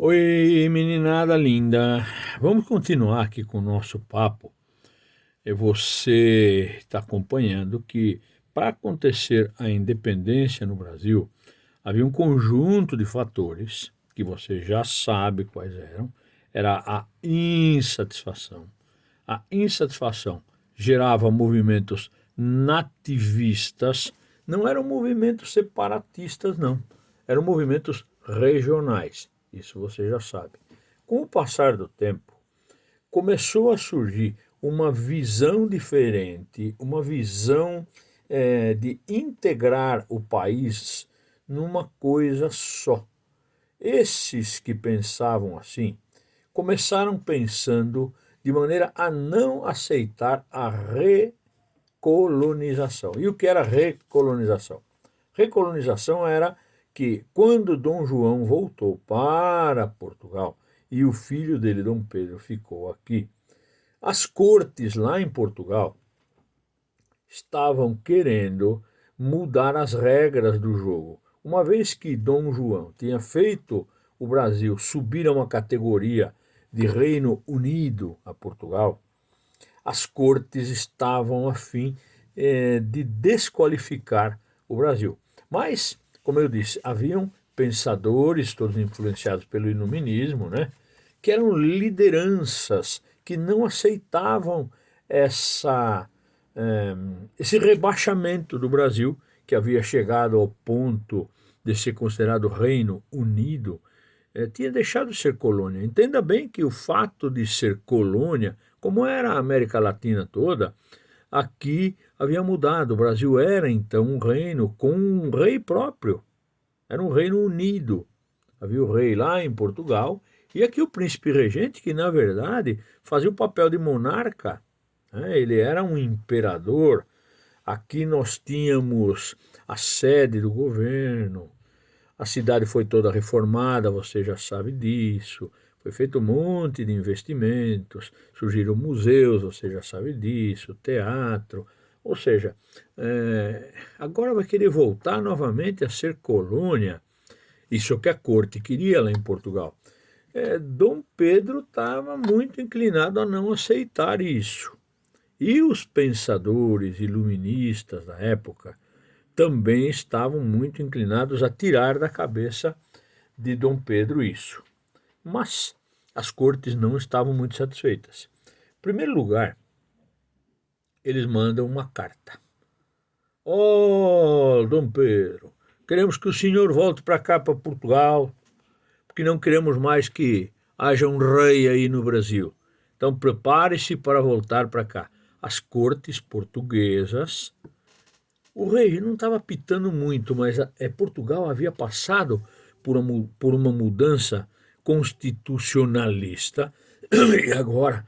Oi, meninada linda. Vamos continuar aqui com o nosso papo. Você está acompanhando que para acontecer a independência no Brasil, havia um conjunto de fatores que você já sabe quais eram. Era a insatisfação. A insatisfação gerava movimentos nativistas, não eram movimentos separatistas, não. Eram movimentos regionais. Isso você já sabe. Com o passar do tempo, começou a surgir uma visão diferente, uma visão de integrar o país numa coisa só. Esses que pensavam assim começaram pensando de maneira a não aceitar a recolonização. E o que era recolonização? Recolonização era que quando Dom João voltou para Portugal e o filho dele, Dom Pedro, ficou aqui, as cortes lá em Portugal estavam querendo mudar as regras do jogo. Uma vez que Dom João tinha feito o Brasil subir a uma categoria de Reino Unido a Portugal, as cortes estavam a fim de desqualificar o Brasil. Mas, como eu disse, haviam pensadores, todos influenciados pelo iluminismo, né, que eram lideranças que não aceitavam essa, esse rebaixamento do Brasil, que havia chegado ao ponto de ser considerado Reino Unido, tinha deixado de ser colônia. Entenda bem que o fato de ser colônia, como era a América Latina toda, aqui havia mudado. O Brasil era então um reino com um rei próprio. Era um reino unido. Havia o rei lá em Portugal e aqui o príncipe regente, que na verdade fazia o papel de monarca, né? Ele era um imperador. Aqui nós tínhamos a sede do governo, a cidade foi toda reformada, você já sabe disso. Foi feito um monte de investimentos, surgiram museus, você já sabe disso, teatro. Ou seja, agora vai querer voltar novamente a ser colônia. Isso que a corte queria lá em Portugal. Dom Pedro estava muito inclinado a não aceitar isso. E os pensadores iluministas da época também estavam muito inclinados a tirar da cabeça de Dom Pedro isso. Mas as cortes não estavam muito satisfeitas. Em primeiro lugar, eles mandam uma carta. Oh, Dom Pedro, queremos que o senhor volte para cá, para Portugal, porque não queremos mais que haja um rei aí no Brasil. Então prepare-se para voltar para cá. As cortes portuguesas, o rei não estava pitando muito, mas Portugal havia passado por uma mudança constitucionalista e agora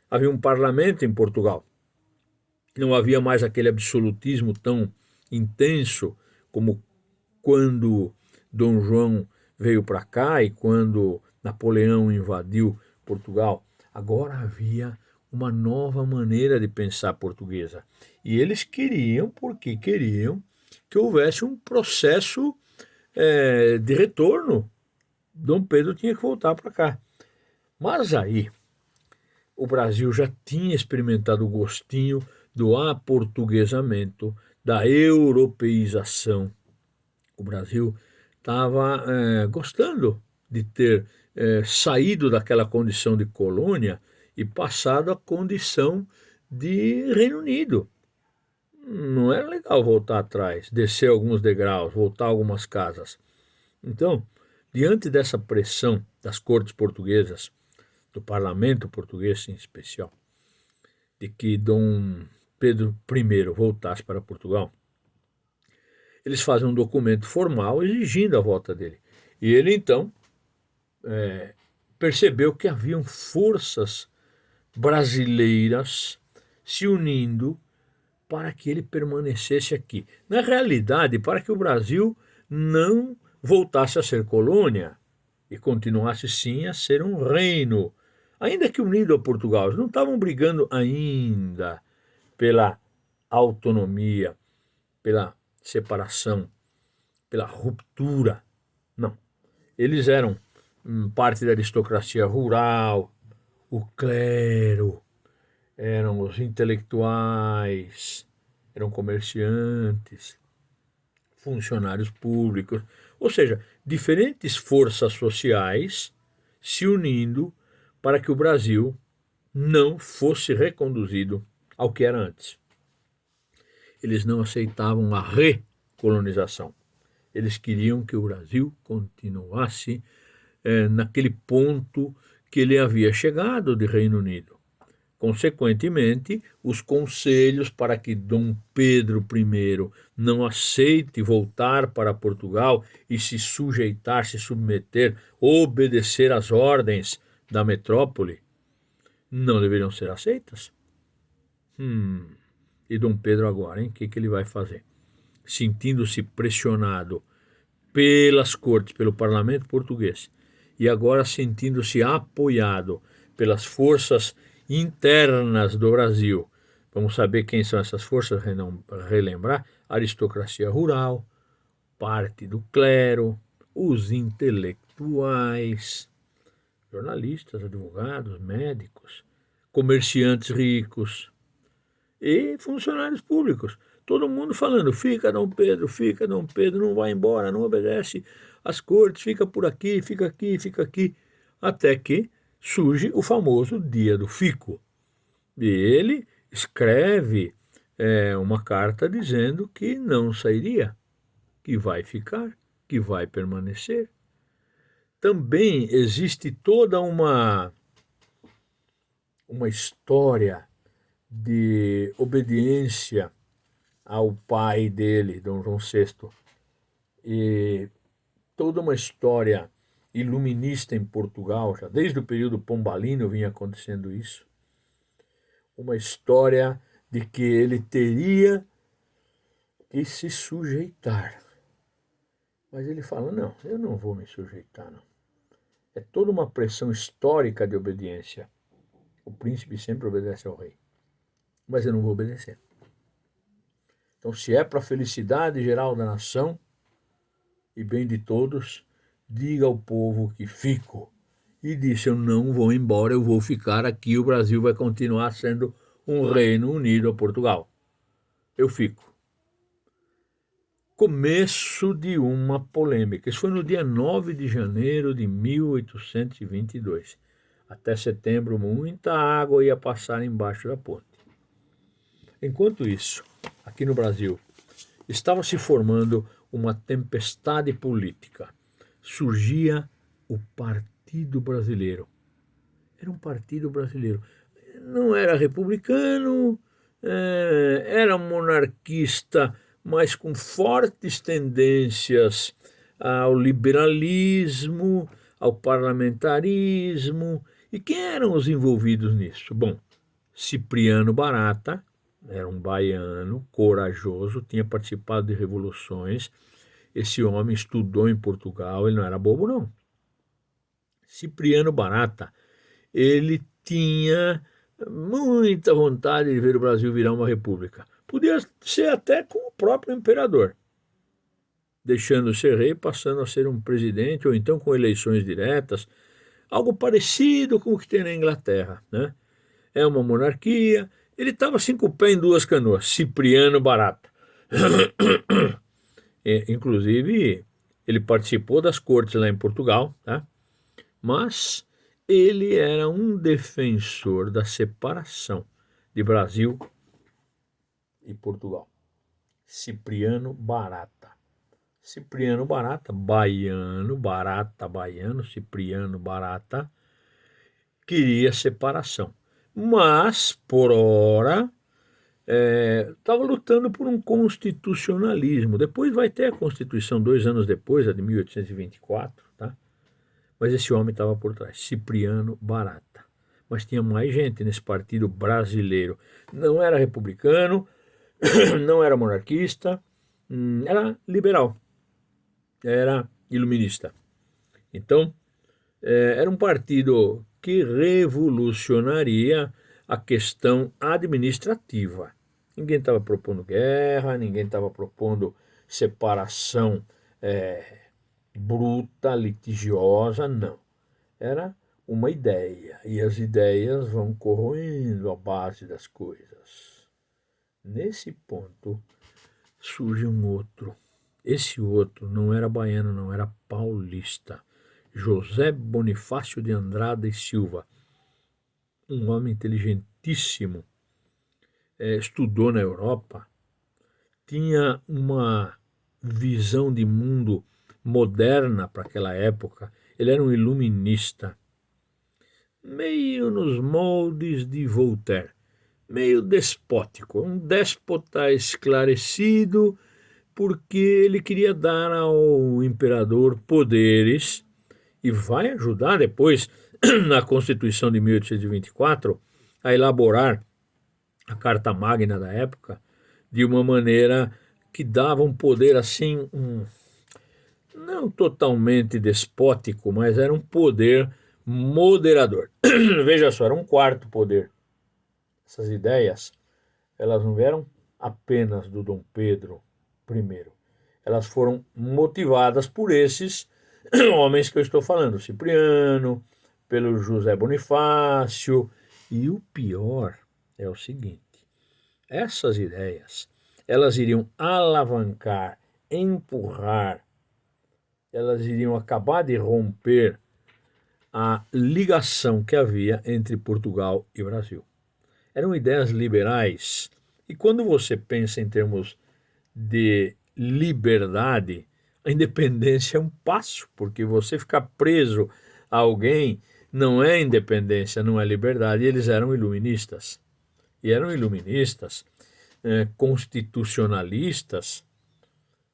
havia um parlamento em Portugal. Não havia mais aquele absolutismo tão intenso como quando Dom João veio para cá e quando Napoleão invadiu Portugal. Agora havia uma nova maneira de pensar portuguesa. E eles queriam, porque queriam, que houvesse um processo de retorno. Dom Pedro tinha que voltar para cá. Mas aí, o Brasil já tinha experimentado o gostinho do aportuguesamento, da europeização. O Brasil estava gostando de ter saído daquela condição de colônia e passado à condição de Reino Unido. Não era legal voltar atrás, descer alguns degraus, voltar algumas casas. Então, diante dessa pressão das cortes portuguesas, do parlamento português em especial, de que Dom Pedro I voltasse para Portugal, eles fazem um documento formal exigindo a volta dele. E ele então percebeu que haviam forças brasileiras se unindo para que ele permanecesse aqui. Na realidade, para que o Brasil não voltasse a ser colônia e continuasse sim a ser um reino, ainda que unido a Portugal. Eles não estavam brigando ainda pela autonomia, pela separação, pela ruptura. Não. Eles eram parte da aristocracia rural, o clero, eram os intelectuais, eram comerciantes, funcionários públicos, ou seja, diferentes forças sociais se unindo para que o Brasil não fosse reconduzido ao que era antes. Eles não aceitavam a recolonização. Eles queriam que o Brasil continuasse naquele ponto que ele havia chegado de Reino Unido. Consequentemente, os conselhos para que Dom Pedro I não aceite voltar para Portugal e se sujeitar, se submeter, obedecer às ordens da metrópole, não deveriam ser aceitas. E Dom Pedro agora, hein? O que ele vai fazer? Sentindo-se pressionado pelas cortes, pelo parlamento português, e agora sentindo-se apoiado pelas forças internas do Brasil. Vamos saber quem são essas forças, relembrar: aristocracia rural, parte do clero, os intelectuais, jornalistas, advogados, médicos, comerciantes ricos e funcionários públicos. Todo mundo falando: fica Dom Pedro, não vai embora, não obedece às cortes, fica por aqui, fica aqui, fica aqui, até que surge o famoso Dia do Fico. E ele escreve uma carta dizendo que não sairia, que vai ficar, que vai permanecer. Também existe toda uma história de obediência ao pai dele, Dom João VI, e toda uma história iluminista em Portugal, já desde o período pombalino vinha acontecendo isso, uma história de que ele teria que se sujeitar. Mas ele fala: não, eu não vou me sujeitar, não. É toda uma pressão histórica de obediência. O príncipe sempre obedece ao rei, mas eu não vou obedecer. Então, se é para a felicidade geral da nação e bem de todos, diga ao povo que fico. E disse: eu não vou embora, eu vou ficar aqui, o Brasil vai continuar sendo um Reino Unido a Portugal. Eu fico. Começo de uma polêmica. Isso foi no dia 9 de janeiro de 1822. Até setembro, muita água ia passar embaixo da ponte. Enquanto isso, aqui no Brasil, estava se formando uma tempestade política. Surgia o Partido Brasileiro. Era um partido brasileiro. Não era republicano, era monarquista, mas com fortes tendências ao liberalismo, ao parlamentarismo. E quem eram os envolvidos nisso? Bom, Cipriano Barata era um baiano corajoso, tinha participado de revoluções. Esse homem estudou em Portugal, ele não era bobo, não. Cipriano Barata, ele tinha muita vontade de ver o Brasil virar uma república. Podia ser até com o próprio imperador, deixando de ser rei, passando a ser um presidente, ou então com eleições diretas, algo parecido com o que tem na Inglaterra, né? É uma monarquia. Ele estava assim com o pé em duas canoas, Cipriano Barata. Inclusive, ele participou das cortes lá em Portugal, tá? Mas ele era um defensor da separação de Brasil e Portugal. Cipriano Barata. Cipriano Barata, baiano, Barata, baiano, Cipriano Barata, queria separação. Mas, por ora, estava lutando por um constitucionalismo. Depois vai ter a Constituição, 2 anos depois, a de 1824, tá? Mas esse homem estava por trás, Cipriano Barata. Mas tinha mais gente nesse partido brasileiro. Não era republicano, não era monarquista, era liberal, era iluminista. Então, era um partido que revolucionaria a questão administrativa. Ninguém estava propondo guerra, ninguém estava propondo separação bruta, litigiosa, não. Era uma ideia, e as ideias vão corroendo a base das coisas. Nesse ponto surge um outro. Esse outro não era baiano, não, era paulista. José Bonifácio de Andrada e Silva, um homem inteligentíssimo, estudou na Europa, tinha uma visão de mundo moderna para aquela época. Ele era um iluminista, meio nos moldes de Voltaire, meio despótico, um déspota esclarecido, porque ele queria dar ao imperador poderes e vai ajudar depois, na Constituição de 1824, a elaborar a Carta Magna da época de uma maneira que dava um poder assim, não totalmente despótico, mas era um poder moderador. Veja só, era um quarto poder. Essas ideias, elas não vieram apenas do Dom Pedro I. Elas foram motivadas por esses homens que eu estou falando, Cipriano, pelo José Bonifácio. E o pior é o seguinte, essas ideias, elas iriam alavancar, empurrar, elas iriam acabar de romper a ligação que havia entre Portugal e Brasil. Eram ideias liberais, e quando você pensa em termos de liberdade, a independência é um passo, porque você ficar preso a alguém não é independência, não é liberdade. E eles eram iluministas. E eram iluministas, constitucionalistas,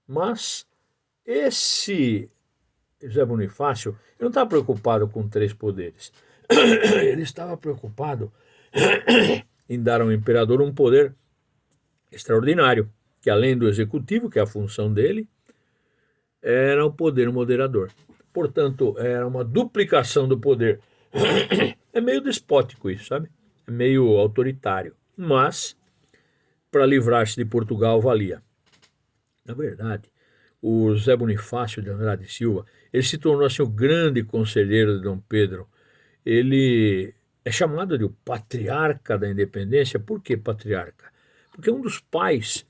mas esse José Bonifácio ele não estava preocupado com três poderes. Ele estava preocupado em dar ao imperador um poder extraordinário, que além do executivo, que é a função dele, era o poder moderador. Portanto, era uma duplicação do poder. É meio despótico isso, sabe? É meio autoritário. Mas, para livrar-se de Portugal, valia. Na verdade, o José Bonifácio de Andrade e Silva, ele se tornou assim o grande conselheiro de Dom Pedro. Ele é chamado de o patriarca da independência. Por que patriarca? Porque é um dos pais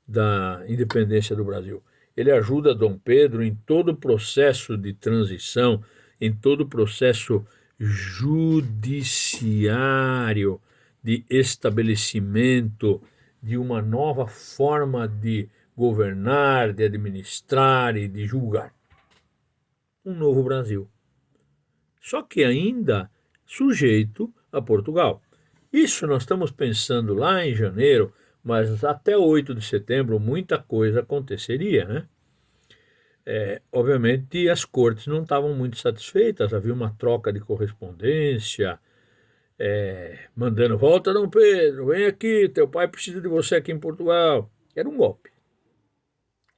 da independência do Brasil. Ele ajuda Dom Pedro em todo o processo de transição, em todo o processo judiciário de estabelecimento de uma nova forma de governar, de administrar e de julgar. Um novo Brasil. Só que ainda sujeito a Portugal. Isso nós estamos pensando lá em janeiro, mas até 8 de setembro muita coisa aconteceria, né? Obviamente as cortes não estavam muito satisfeitas, havia uma troca de correspondência, mandando, volta Dom Pedro, vem aqui, teu pai precisa de você aqui em Portugal. Era um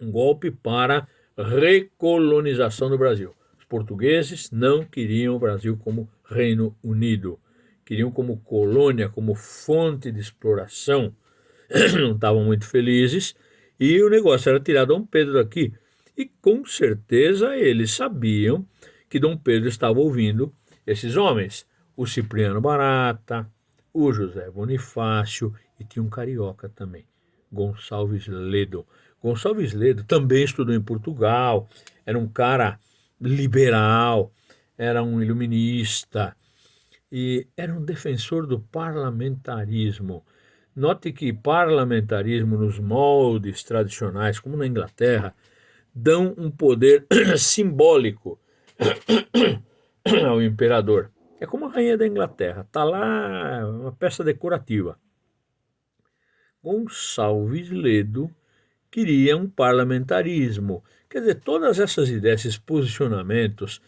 golpe para recolonização do Brasil. Os portugueses não queriam o Brasil como Reino Unido, queriam como colônia, como fonte de exploração. Não estavam muito felizes e o negócio era tirar Dom Pedro daqui. E com certeza eles sabiam que Dom Pedro estava ouvindo esses homens, o Cipriano Barata, o José Bonifácio e tinha um carioca também, Gonçalves Ledo. Gonçalves Ledo também estudou em Portugal, era um cara liberal, era um iluminista e era um defensor do parlamentarismo. Note que parlamentarismo nos moldes tradicionais, como na Inglaterra, dão um poder simbólico ao imperador. É como a rainha da Inglaterra, está lá uma peça decorativa. Gonçalves Ledo queria um parlamentarismo. Quer dizer, todas essas ideias, esses posicionamentos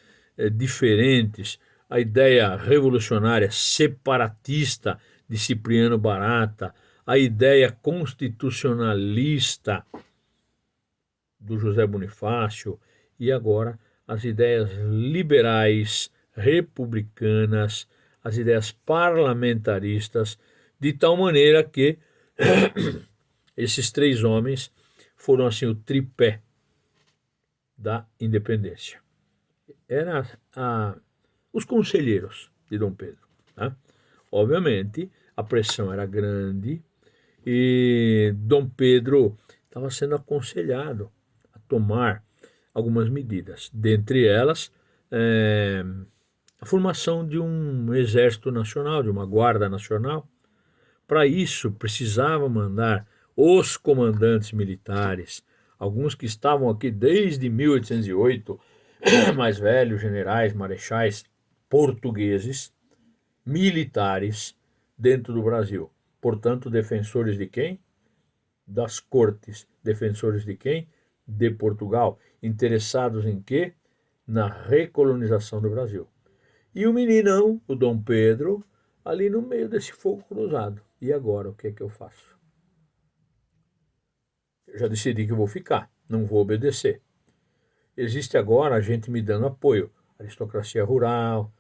diferentes, a ideia revolucionária separatista de Cipriano Barata, a ideia constitucionalista do José Bonifácio e agora as ideias liberais, republicanas, as ideias parlamentaristas, de tal maneira que esses três homens foram assim o tripé da independência. Eram os conselheiros de Dom Pedro. Tá? Obviamente, a pressão era grande e Dom Pedro estava sendo aconselhado a tomar algumas medidas, dentre elas a formação de um exército nacional, de uma guarda nacional. Para isso, precisava mandar os comandantes militares, alguns que estavam aqui desde 1808, mais velhos, generais, marechais portugueses, militares dentro do Brasil. Portanto, defensores de quem? Das cortes. Defensores de quem? De Portugal. Interessados em quê? Na recolonização do Brasil. E o meninão, o Dom Pedro, ali no meio desse fogo cruzado. E agora, o que é que eu faço? Eu já decidi que eu vou ficar, não vou obedecer. Existe agora a gente me dando apoio. Aristocracia rural,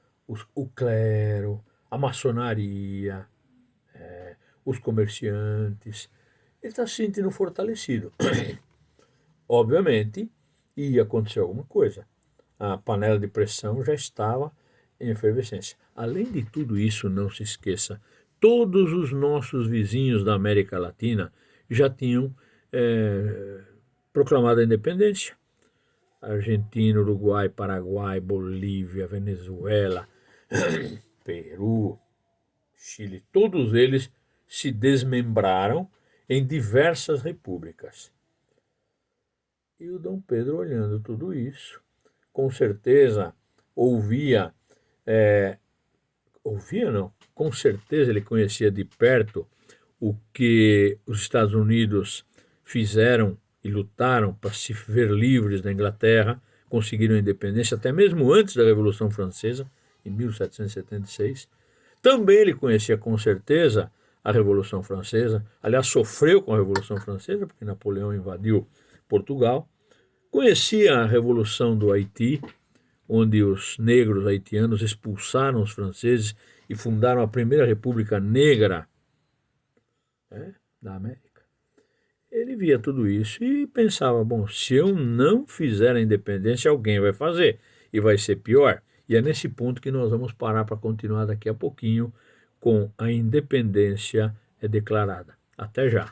o clero, a maçonaria, os comerciantes. Ele está se sentindo fortalecido. Obviamente, ia acontecer alguma coisa. A panela de pressão já estava em efervescência. Além de tudo isso, não se esqueça, todos os nossos vizinhos da América Latina já tinham proclamado a independência. Argentina, Uruguai, Paraguai, Bolívia, Venezuela, Peru, Chile, todos eles se desmembraram em diversas repúblicas. E o Dom Pedro, olhando tudo isso, com certeza com certeza ele conhecia de perto o que os Estados Unidos fizeram e lutaram para se ver livres da Inglaterra, conseguiram a independência até mesmo antes da Revolução Francesa, em 1776. Também ele conhecia com certeza a Revolução Francesa, aliás, sofreu com a Revolução Francesa, porque Napoleão invadiu Portugal. Conhecia a Revolução do Haiti, onde os negros haitianos expulsaram os franceses e fundaram a primeira república negra da América. Ele via tudo isso e pensava, bom, se eu não fizer a independência, alguém vai fazer, e vai ser pior. E é nesse ponto que nós vamos parar para continuar daqui a pouquinho com a independência declarada. Até já.